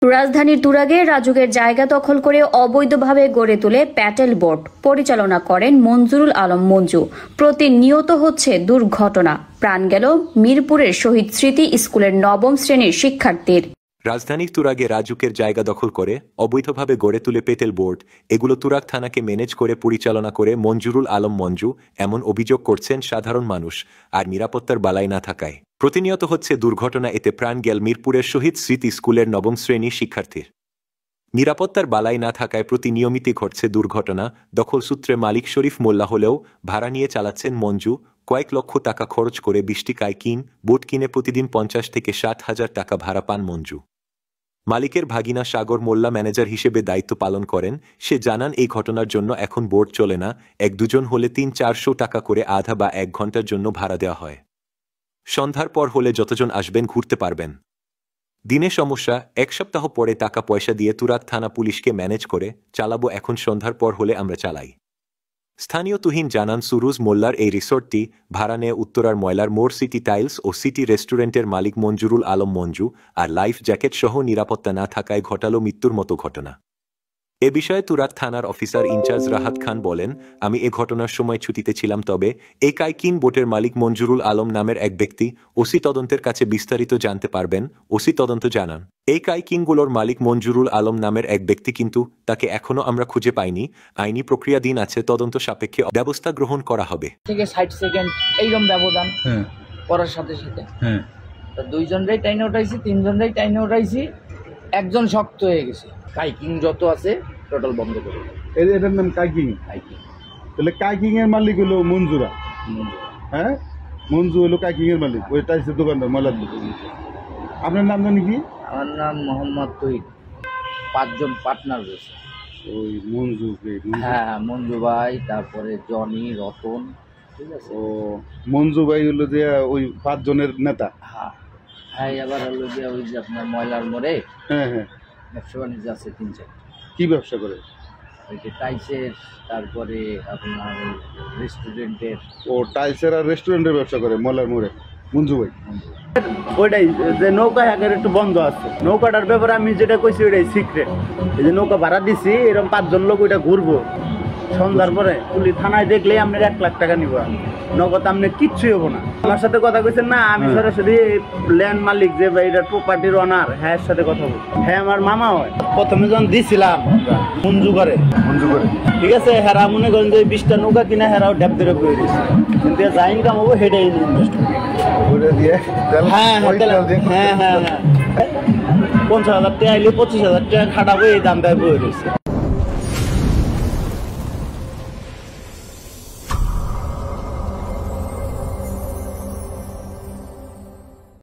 রাজধানীর তুরাগে রাজুকের জায়গা দখল করে অবৈধভাবে গড়ে তুলে প্যাটেল বোট পরিচালনা করেন মঞ্জুরুল আলম মঞ্জু। প্রতিনিয়ত হচ্ছে দুর্ঘটনা, প্রাণ গেল মিরপুরের শহীদ স্মৃতি স্কুলের নবম শ্রেণীর শিক্ষার্থীর। রাজধানীর তুরাগে রাজুকের জায়গা দখল করে অবৈধভাবে গড়ে তুলে পেটেল বোর্ড, এগুলো তুরাগ থানাকে ম্যানেজ করে পরিচালনা করে মঞ্জুরুল আলম মঞ্জু, এমন অভিযোগ করছেন সাধারণ মানুষ। আর নিরাপত্তার বালাই না থাকায় প্রতিনিয়ত হচ্ছে দুর্ঘটনা, এতে প্রাণ গেল মিরপুরের শহীদ স্মৃতি স্কুলের নবম শ্রেণীর শিক্ষার্থীর। নিরাপত্তার বালাই না থাকায় প্রতিনিয়মিতই ঘটছে দুর্ঘটনা। দখল সূত্রে মালিক শরীফ মোল্লা হলেও ভাড়া নিয়ে চালাচ্ছেন মঞ্জু। কয়েক লক্ষ টাকা খরচ করে 20টি কাইকিন বোট কিনে প্রতিদিন 50 থেকে 60,000 টাকা ভাড়া পান মঞ্জু। মালিকের ভাগিনা সাগর মোল্লা ম্যানেজার হিসেবে দায়িত্ব পালন করেন। সে জানান, এই ঘটনার জন্য এখন বোট চলে না, 1-2 হলে 300-400 টাকা করে আধা বা 1 ঘন্টার জন্য ভাড়া দেওয়া হয়। সন্ধ্যার পর হলে যতজন আসবেন ঘুরতে পারবেন। দিনে সমস্যা, 1 সপ্তাহ পরে টাকা পয়সা দিয়ে তুরাগ থানা পুলিশকে ম্যানেজ করে চালাবো, এখন সন্ধ্যার পর হলে আমরা চালাই। স্থানীয় তুহিন জানান, সুরুজ মোল্লার এই রিসোর্টটি ভাড়া নেয় উত্তরার ময়লার মোড় সিটি টাইলস ও সিটি রেস্টুরেন্টের মালিক মঞ্জুরুল আলম মঞ্জু। আর লাইফ জ্যাকেট সহ নিরাপত্তা না থাকায় ঘটালো মৃত্যুর মতো ঘটনা। এ বিষয়ে তুরাগ থানার অফিসার ইনচার্জ রাহাত খান বলেন, আমি এ ঘটনার সময় ছুটিতে ছিলাম, তবে এই কাইকিন বোটের মালিক মঞ্জুরুল আলম নামের এক ব্যক্তি ওসি তদন্তের কাছে বিস্তারিত জানতে পারবেন। ওসি তদন্ত জানান, এই কাইকিনগুলোর মালিক মঞ্জুরুল আলম নামের এক ব্যক্তি, কিন্তু তাকে এখনো আমরা খুঁজে পাইনি। আইনি প্রক্রিয়াধীন আছে, তদন্ত সাপেক্ষে ব্যবস্থা গ্রহণ করা হবে। থেকে 60 সেকেন্ড এইরকম ব্যবধান করার সাথে সাথে 2 জনরাই টাইনে উঠাইছি, 3 জনরাই টাইনে উঠাইছি, একজন শক্ত হয়ে গেছে। কাইকিং যত আছে টোটাল বন্ধ করে। এটার নাম কাইকিং। তাহলে কাইকিং এর মালিক হলো মঞ্জুরা। হ্যাঁ, মঞ্জু হলো কাইকিং এর মালিক, ওই টাইসের দোকানদার ময়লার দোকান। আপনার নাম জানি কি? আমার নাম মোহাম্মদ তহিদ। 5 জন পার্টনার রয়েছে। ওই মঞ্জু? হ্যাঁ, মঞ্জু ভাই, তারপরে জনি, রতন। ঠিক আছে। ও মঞ্জু ভাই হলো যে ওই 5 জনের নেতা। হ্যাঁ হ্যাঁ, এবার হলো যে ওই যে আপনার ময়লার মোড়ে ব্যবসা বাণিজ্য আছে 3-4। কি ব্যবসা করে? ওই যে টাইসের, তারপরে আপনার রেস্টুরেন্টের। ও টাইসের আর রেস্টুরেন্টের ব্যবসা করে ময়লার মোড়ে মঞ্জু ভাই। ওইটাই যে নৌকা হ্যাকের একটু বন্ধ আছে, নৌকাটার ব্যাপারে আমি যেটা কইছি ওইটাই সিক্রেট। এই যে নৌকা ভাড়া দিছি, এরকম 5 জন লোক ওইটা ঘুরবো, সন্ধ্যার পরে পুলিশ থানায় দেখলে আপনার 1 লাখ টাকা নিব। নগদ আপনি কিচ্ছুই হবো না। আমার সাথে কথা কইছেন না, আমি সরাসরি ল্যান্ড মালিক যে এটার প্রপার্টির ওনার, হ্যাঁ এর সাথে কথা বলবো। হ্যাঁ আমার মামা হয়। প্রথমে যখন দিছিলাম মঞ্জু করে, ঠিক আছে, হেরা মনে করেন যে 20টা নৌকা কিনা হেরাও ড্যাপ ধরে বয়ে দিচ্ছে, কিন্তু যা ইনকাম হবো সেটাই ইনভেস্ট দিয়ে। হ্যাঁ হ্যাঁ হ্যাঁ হ্যাঁ, 50,000 টাকা আইলে 25,000 টাকা খাটাবো, এই দাম দেয় বয়ে দিচ্ছে।